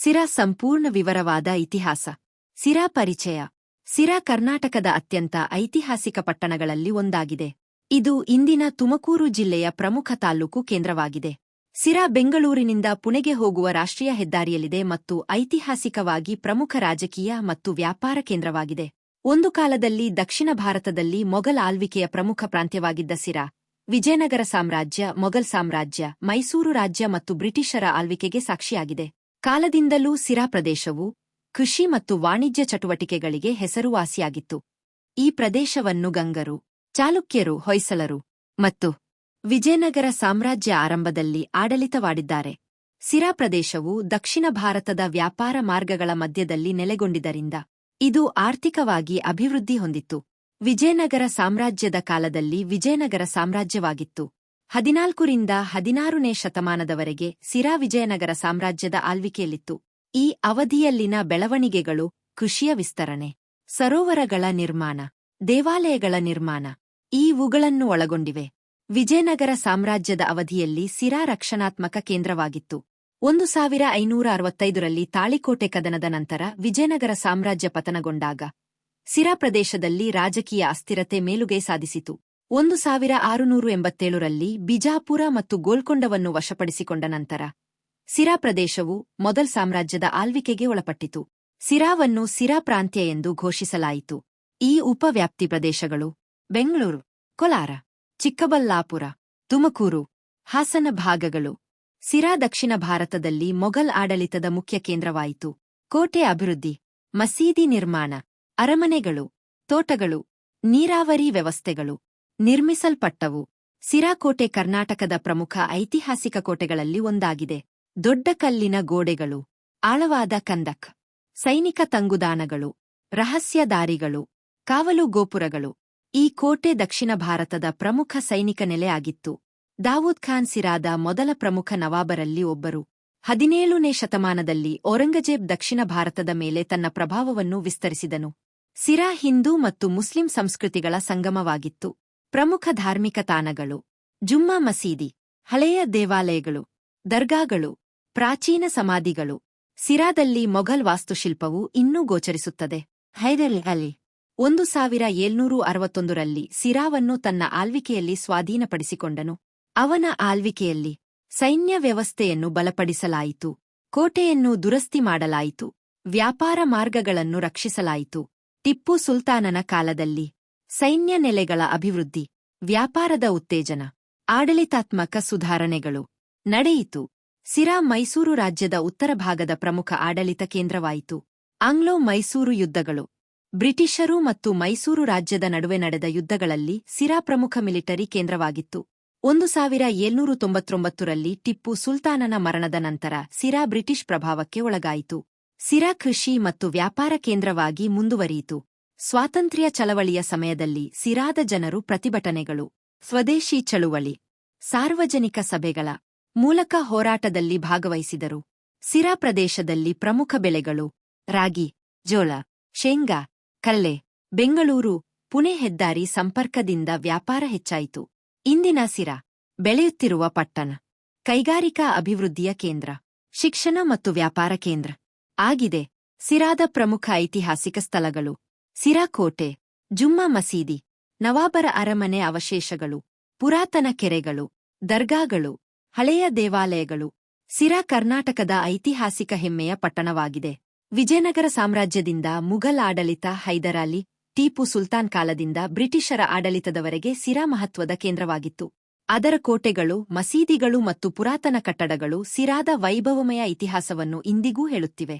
ಸಿರಾ ಸಂಪೂರ್ಣ ವಿವರವಾದ ಇತಿಹಾಸ. ಸಿರಾ ಪರಿಚಯ. ಸಿರಾ ಕರ್ನಾಟಕದ ಅತ್ಯಂತ ಐತಿಹಾಸಿಕ ಪಟ್ಟಣಗಳಲ್ಲಿ ಒಂದಾಗಿದೆ. ಇದು ಇಂದಿನ ತುಮಕೂರು ಜಿಲ್ಲೆಯ ಪ್ರಮುಖ ತಾಲ್ಲೂಕು ಕೇಂದ್ರವಾಗಿದೆ. ಸಿರಾ ಬೆಂಗಳೂರಿನಿಂದ ಪುಣೆಗೆ ಹೋಗುವ ರಾಷ್ಟ್ರೀಯ ಹೆದ್ದಾರಿಯಲ್ಲಿದೆ ಮತ್ತು ಐತಿಹಾಸಿಕವಾಗಿ ಪ್ರಮುಖ ರಾಜಕೀಯ ಮತ್ತು ವ್ಯಾಪಾರ ಕೇಂದ್ರವಾಗಿದೆ. ಒಂದು ಕಾಲದಲ್ಲಿ ದಕ್ಷಿಣ ಭಾರತದಲ್ಲಿ ಮೊಘಲ್ ಆಳ್ವಿಕೆಯ ಪ್ರಮುಖ ಪ್ರಾಂತ್ಯವಾಗಿದ್ದ ಸಿರಾ, ವಿಜಯನಗರ ಸಾಮ್ರಾಜ್ಯ, ಮೊಘಲ್ ಸಾಮ್ರಾಜ್ಯ, ಮೈಸೂರು ರಾಜ್ಯ ಮತ್ತು ಬ್ರಿಟಿಷರ ಆಳ್ವಿಕೆಗೆ ಸಾಕ್ಷಿಯಾಗಿದೆ. ಕಾಲದಿಂದಲೂ ಸಿರಾ ಪ್ರದೇಶವು ಕೃಷಿ ಮತ್ತು ವಾಣಿಜ್ಯ ಚಟುವಟಿಕೆಗಳಿಗೆ ಹೆಸರುವಾಸಿಯಾಗಿತ್ತು. ಈ ಪ್ರದೇಶವನ್ನು ಗಂಗರು, ಚಾಲುಕ್ಯರು, ಹೊಯ್ಸಳರು ಮತ್ತು ವಿಜಯನಗರ ಸಾಮ್ರಾಜ್ಯ ಆರಂಭದಲ್ಲಿ ಆಡಳಿತವಾಡಿದ್ದಾರೆ. ಸಿರಾ ಪ್ರದೇಶವು ದಕ್ಷಿಣ ಭಾರತದ ವ್ಯಾಪಾರ ಮಾರ್ಗಗಳ ಮಧ್ಯದಲ್ಲಿ ನೆಲೆಗೊಂಡಿದ್ದರಿಂದ ಇದು ಆರ್ಥಿಕವಾಗಿ ಅಭಿವೃದ್ಧಿ ಹೊಂದಿತ್ತು. ವಿಜಯನಗರ ಸಾಮ್ರಾಜ್ಯದ ಕಾಲದಲ್ಲಿ ವಿಜಯನಗರ ಸಾಮ್ರಾಜ್ಯವಾಗಿತ್ತು. 14 ರಿಂದ 16ನೇ ಶತಮಾನದವರೆಗೆ ಸಿರಾ ವಿಜಯನಗರ ಸಾಮ್ರಾಜ್ಯದ ಆಳ್ವಿಕೆಯಲ್ಲಿತ್ತು. ಈ ಅವಧಿಯಲ್ಲಿನ ಬೆಳವಣಿಗೆಗಳು ಕೃಷಿಯ ವಿಸ್ತರಣೆ, ಸರೋವರಗಳ ನಿರ್ಮಾಣ, ದೇವಾಲಯಗಳ ನಿರ್ಮಾಣ ಇವುಗಳನ್ನು ಒಳಗೊಂಡಿವೆ. ವಿಜಯನಗರ ಸಾಮ್ರಾಜ್ಯದ ಅವಧಿಯಲ್ಲಿ ಸಿರಾ ರಕ್ಷಣಾತ್ಮಕ ಕೇಂದ್ರವಾಗಿತ್ತು. 1565ರಲ್ಲಿ ತಾಳಿಕೋಟೆ ಕದನದ ನಂತರ ವಿಜಯನಗರ ಸಾಮ್ರಾಜ್ಯ ಪತನಗೊಂಡಾಗ ಸಿರಾ ಪ್ರದೇಶದಲ್ಲಿ ರಾಜಕೀಯ ಅಸ್ಥಿರತೆ ಮೇಲುಗೈ ಸಾಧಿಸಿತು. 1687ರಲ್ಲಿ ಬಿಜಾಪುರ ಮತ್ತು ಗೋಲ್ಕೊಂಡವನ್ನು ವಶಪಡಿಸಿಕೊಂಡ ನಂತರ ಸಿರಾ ಪ್ರದೇಶವು ಮೊಘಲ್ ಸಾಮ್ರಾಜ್ಯದ ಆಳ್ವಿಕೆಗೆ ಒಳಪಟ್ಟಿತು. ಸಿರಾವನ್ನು ಸಿರಾ ಪ್ರಾಂತ್ಯ ಎಂದು ಘೋಷಿಸಲಾಯಿತು. ಈ ಉಪವ್ಯಾಪ್ತಿ ಪ್ರದೇಶಗಳು ಬೆಂಗಳೂರು, ಕೋಲಾರ, ಚಿಕ್ಕಬಳ್ಳಾಪುರ, ತುಮಕೂರು, ಹಾಸನ ಭಾಗಗಳು. ಸಿರಾ ದಕ್ಷಿಣ ಭಾರತದಲ್ಲಿ ಮೊಘಲ್ ಆಡಳಿತದ ಮುಖ್ಯ ಕೇಂದ್ರವಾಯಿತು. ಕೋಟೆ ಅಭಿವೃದ್ಧಿ, ಮಸೀದಿ ನಿರ್ಮಾಣ, ಅರಮನೆಗಳು, ತೋಟಗಳು, ನೀರಾವರಿ ವ್ಯವಸ್ಥೆಗಳು ನಿರ್ಮಿಸಲ್ಪಟ್ಟವು. ಸಿರಾ ಕೋಟೆ ಕರ್ನಾಟಕದ ಪ್ರಮುಖ ಐತಿಹಾಸಿಕ ಕೋಟೆಗಳಲ್ಲಿ ಒಂದಾಗಿದೆ. ದೊಡ್ಡ ಕಲ್ಲಿನ ಗೋಡೆಗಳು, ಆಳವಾದ ಕಂದಕ್, ಸೈನಿಕ ತಂಗುದಾಣಗಳು, ರಹಸ್ಯ ದಾರಿಗಳು, ಕಾವಲು ಗೋಪುರಗಳು. ಈ ಕೋಟೆ ದಕ್ಷಿಣ ಭಾರತದ ಪ್ರಮುಖ ಸೈನಿಕ ನೆಲೆಯಾಗಿತ್ತು. ದಾವೂದ್ ಖಾನ್ ಸಿರಾದ ಮೊದಲ ಪ್ರಮುಖ ನವಾಬರಲ್ಲಿ ಒಬ್ಬರು. 17ನೇ ಶತಮಾನದಲ್ಲಿ ಔರಂಗಜೇಬ್ ದಕ್ಷಿಣ ಭಾರತದ ಮೇಲೆ ತನ್ನ ಪ್ರಭಾವವನ್ನು ವಿಸ್ತರಿಸಿದನು. ಸಿರಾ ಹಿಂದೂ ಮತ್ತು ಮುಸ್ಲಿಂ ಸಂಸ್ಕೃತಿಗಳ ಸಂಗಮವಾಗಿತ್ತು. ಪ್ರಮುಖ ಧಾರ್ಮಿಕ ತಾಣಗಳು: ಜುಮ್ಮಾ ಮಸೀದಿ, ಹಳೆಯ ದೇವಾಲಯಗಳು, ದರ್ಗಾಗಳು, ಪ್ರಾಚೀನ ಸಮಾಧಿಗಳು. ಸಿರಾದಲ್ಲಿ ಮೊಘಲ್ ವಾಸ್ತುಶಿಲ್ಪವು ಇನ್ನೂ ಗೋಚರಿಸುತ್ತದೆ. ಹೈದರ್ ಅಲಿ 1761ರಲ್ಲಿ ಸಿರಾವನ್ನು ತನ್ನ ಆಳ್ವಿಕೆಯಲ್ಲಿ ಸ್ವಾಧೀನಪಡಿಸಿಕೊಂಡನು. ಅವನ ಆಳ್ವಿಕೆಯಲ್ಲಿ ಸೈನ್ಯ ವ್ಯವಸ್ಥೆಯನ್ನು ಬಲಪಡಿಸಲಾಯಿತು, ಕೋಟೆಯನ್ನು ದುರಸ್ತಿ ಮಾಡಲಾಯಿತು, ವ್ಯಾಪಾರ ಮಾರ್ಗಗಳನ್ನು ರಕ್ಷಿಸಲಾಯಿತು. ಟಿಪ್ಪು ಸುಲ್ತಾನನ ಕಾಲದಲ್ಲಿ ಸೈನ್ಯ ನೆಲೆಗಳ ಅಭಿವೃದ್ಧಿ, ವ್ಯಾಪಾರದ ಉತ್ತೇಜನ, ಆಡಳಿತಾತ್ಮಕ ಸುಧಾರಣೆಗಳು ನಡೆಯಿತು. ಸಿರಾ ಮೈಸೂರು ರಾಜ್ಯದ ಉತ್ತರ ಭಾಗದ ಪ್ರಮುಖ ಆಡಳಿತ ಕೇಂದ್ರವಾಯಿತು. ಆಂಗ್ಲೋ ಮೈಸೂರು ಯುದ್ಧಗಳು. ಬ್ರಿಟಿಷರು ಮತ್ತು ಮೈಸೂರು ರಾಜ್ಯದ ನಡುವೆ ನಡೆದ ಯುದ್ಧಗಳಲ್ಲಿ ಸಿರಾ ಪ್ರಮುಖ ಮಿಲಿಟರಿ ಕೇಂದ್ರವಾಗಿತ್ತು. 1799ರಲ್ಲಿ ಟಿಪ್ಪು ಸುಲ್ತಾನನ ಮರಣದ ನಂತರ ಸಿರಾ ಬ್ರಿಟಿಷ್ ಪ್ರಭಾವಕ್ಕೆ ಒಳಗಾಯಿತು. ಸಿರಾ ಕೃಷಿ ಮತ್ತು ವ್ಯಾಪಾರ ಕೇಂದ್ರವಾಗಿ ಮುಂದುವರಿಯಿತು. ಸ್ವಾತಂತ್ರ್ಯ ಚಳವಳಿಯ ಸಮಯದಲ್ಲಿ ಸಿರಾದ ಜನರು ಪ್ರತಿಭಟನೆಗಳು, ಸ್ವದೇಶಿ ಚಳುವಳಿ, ಸಾರ್ವಜನಿಕ ಸಭೆಗಳ ಮೂಲಕ ಹೋರಾಟದಲ್ಲಿ ಭಾಗವಹಿಸಿದರು. ಸಿರಾ ಪ್ರದೇಶದಲ್ಲಿ ಪ್ರಮುಖ ಬೆಳೆಗಳು ರಾಗಿ, ಜೋಳ, ಶೇಂಗಾ, ಕಳ್ಳೆ. ಬೆಂಗಳೂರು ಪುಣೆ ಹೆದ್ದಾರಿ ಸಂಪರ್ಕದಿಂದ ವ್ಯಾಪಾರ ಹೆಚ್ಚಾಯಿತು. ಇಂದಿನ ಸಿರಾ ಬೆಳೆಯುತ್ತಿರುವ ಪಟ್ಟಣ, ಕೈಗಾರಿಕಾ ಅಭಿವೃದ್ಧಿಯ ಕೇಂದ್ರ, ಶಿಕ್ಷಣ ಮತ್ತು ವ್ಯಾಪಾರ ಕೇಂದ್ರ ಆಗಿದೆ. ಸಿರಾದ ಪ್ರಮುಖ ಐತಿಹಾಸಿಕ ಸ್ಥಳಗಳು: ಸಿರಾ ಕೋಟೆ, ಜುಮ್ಮಾ ಮಸೀದಿ, ನವಾಬರ ಅರಮನೆ ಅವಶೇಷಗಳು, ಪುರಾತನ ಕೆರೆಗಳು, ದರ್ಗಾಗಳು, ಹಳೆಯ ದೇವಾಲಯಗಳು. ಸಿರಾ ಕರ್ನಾಟಕದ ಐತಿಹಾಸಿಕ ಹೆಮ್ಮೆಯ ಪಟ್ಟಣವಾಗಿದೆ. ವಿಜಯನಗರ ಸಾಮ್ರಾಜ್ಯದಿಂದ ಮುಘಲ್ ಆಡಳಿತ, ಹೈದರ್ ಅಲಿ, ಟಿಪ್ಪು ಸುಲ್ತಾನ್ ಕಾಲದಿಂದ ಬ್ರಿಟಿಷರ ಆಡಳಿತದವರೆಗೆ ಸಿರಾ ಮಹತ್ವದ ಕೇಂದ್ರವಾಗಿತ್ತು. ಅದರ ಕೋಟೆಗಳು, ಮಸೀದಿಗಳು ಮತ್ತು ಪುರಾತನ ಕಟ್ಟಡಗಳು ಸಿರಾದ ವೈಭವಮಯ ಇತಿಹಾಸವನ್ನು ಇಂದಿಗೂ ಹೇಳುತ್ತಿವೆ.